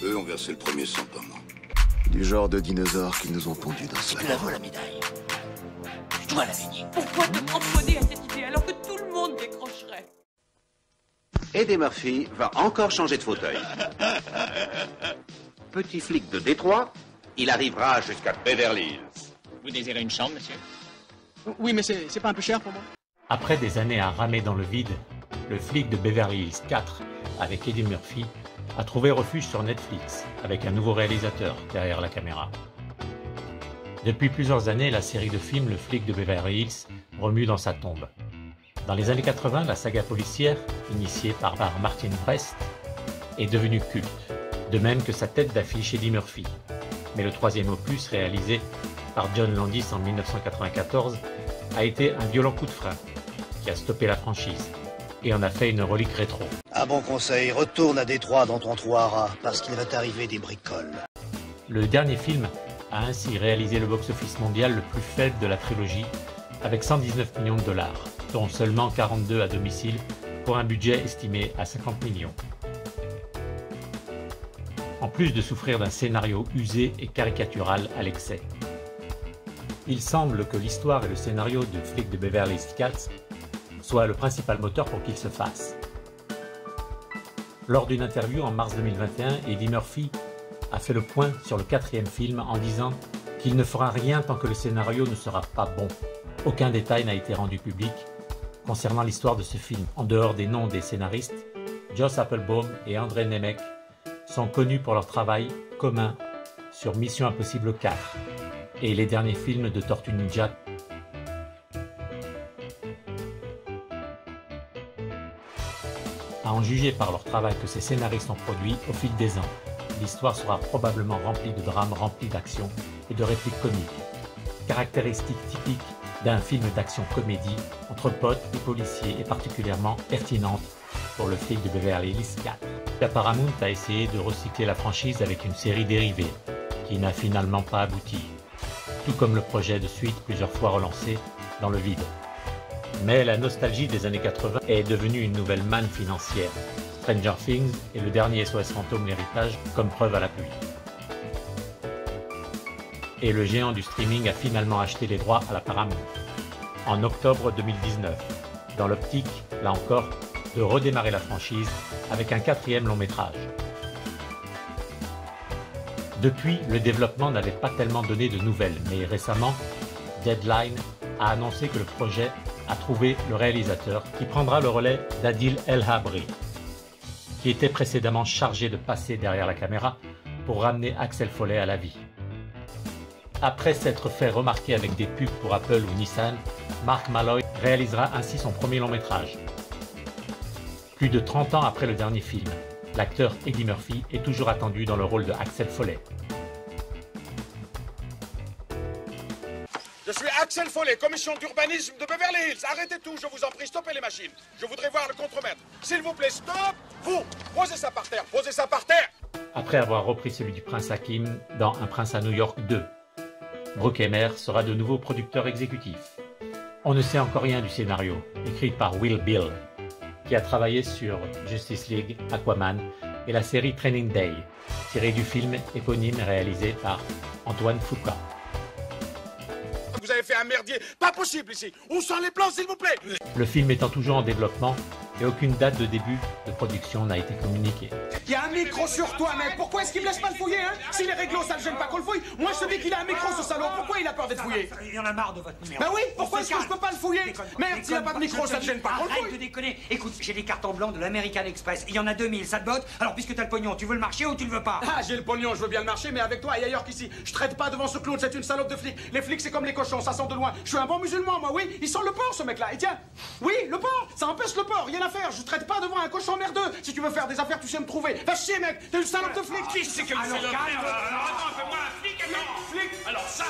Eux ont versé le premier sang, pas moi. Du genre de dinosaures qui nous ont pondus dans Si ce tu la veux, la médaille, je dois la gagner. Pourquoi te cramponner à cette idée alors que tout le monde décrocherait? Eddie Murphy va encore changer de fauteuil. Petit flic de Détroit, il arrivera jusqu'à Beverly Hills. Vous désirez une chambre, monsieur? Oui, mais c'est pas un peu cher pour moi? Après des années à ramer dans le vide, le flic de Beverly Hills 4, avec Eddie Murphy, a trouvé refuge sur Netflix, avec un nouveau réalisateur derrière la caméra. Depuis plusieurs années, la série de films Le flic de Beverly Hills remue dans sa tombe. Dans les années 80, la saga policière, initiée par Martin Brest, est devenue culte, de même que sa tête d'affiche Eddie Murphy. Mais le troisième opus, réalisé par John Landis en 1994, a été un violent coup de frein qui a stoppé la franchise et en a fait une relique rétro. Un bon conseil, retourne à Détroit dans ton trou à rats, parce qu'il va t'arriver des bricoles. Le dernier film a ainsi réalisé le box-office mondial le plus faible de la trilogie, avec 119 millions de dollars, dont seulement 42 à domicile, pour un budget estimé à 50 millions. En plus de souffrir d'un scénario usé et caricatural à l'excès. Il semble que l'histoire et le scénario du flic de Beverly Hills 4 soient le principal moteur pour qu'il se fasse. Lors d'une interview en mars 2021, Eddie Murphy a fait le point sur le quatrième film en disant qu'il ne fera rien tant que le scénario ne sera pas bon. Aucun détail n'a été rendu public concernant l'histoire de ce film. En dehors des noms des scénaristes, Joss Applebaum et André Nemec sont connus pour leur travail commun sur Mission Impossible 4 et les derniers films de Tortue Ninja. À en juger par leur travail que ces scénaristes ont produit au fil des ans, l'histoire sera probablement remplie de drames remplis d'action et de répliques comiques, caractéristiques typiques d'un film d'action-comédie entre potes et policiers et particulièrement pertinente pour le flic de Beverly Hills 4. La Paramount a essayé de recycler la franchise avec une série dérivée qui n'a finalement pas abouti, tout comme le projet de suite plusieurs fois relancé dans le vide. Mais la nostalgie des années 80 est devenue une nouvelle manne financière. Stranger Things et le dernier SOS Fantôme l'héritage comme preuve à l'appui. Et le géant du streaming a finalement acheté les droits à la Paramount en octobre 2019, dans l'optique, là encore, de redémarrer la franchise avec un quatrième long métrage. Depuis, le développement n'avait pas tellement donné de nouvelles, mais récemment, Deadline a annoncé que le projet a trouvé le réalisateur qui prendra le relais d'Adil El Habri, qui était précédemment chargé de passer derrière la caméra pour ramener Axel Foley à la vie. Après s'être fait remarquer avec des pubs pour Apple ou Nissan, Mark Malloy réalisera ainsi son premier long métrage. Plus de 30 ans après le dernier film, l'acteur Eddie Murphy est toujours attendu dans le rôle de Axel Foley. Je suis Axel Foley, commission d'urbanisme de Beverly Hills. Arrêtez tout, je vous en prie, stoppez les machines. Je voudrais voir le contremaître. S'il vous plaît, stop! Vous, posez ça par terre, posez ça par terre! Après avoir repris celui du Prince Hakim dans Un Prince à New York 2, Bruckheimer sera de nouveau producteur exécutif. On ne sait encore rien du scénario, écrit par Will Bill, qui a travaillé sur Justice League, Aquaman et la série Training Day, tirée du film éponyme réalisé par Antoine Fuqua. Vous avez fait un merdier, pas possible ici. Où sont les plans, s'il vous plaît? Le film étant toujours en développement et aucune date de début de production n'a été communiquée. Il y a un micro sur toi, mec. Pourquoi est-ce qu'il me laisse pas le fouiller, hein? Si les réglos, ça le gêne pas qu'on le fouille. Moi, je te dis qu'il a un micro, ce salaud. Pourquoi il a peur d'être fouillé? Il y en a marre de votre numéro. Bah oui, pourquoi est-ce que je peux pas le fouiller? Merde, s'il a pas de micro, ça te gêne pas qu'on le Arrête fouille. de déconner. Écoute, j'ai des cartons blancs de l'American Express. Il y en a 2000, ça te botte? Alors, puisque t'as le pognon, tu veux le marcher ou tu le veux pas? Ah, j'ai le pognon, je veux bien le marcher, mais avec toi et ailleurs qu'ici. Je traite pas devant ce clown, c'est une salope de flic. Les flics, c'est comme les cochons, ça sent de loin. Je suis un bon musulman, moi, oui. Il sent le porc, ce mec-là. Et tiens, oui, le porc, ça empêche le porc, rien à faire. Je traite pas devant un cochon merdeux. Si tu veux faire des affaires, tu sais me trouver. Va chier, mec, t'es une salope de flic. Qui c'est que vous Alors, fais-moi un flic, alors. Flic. Alors ça.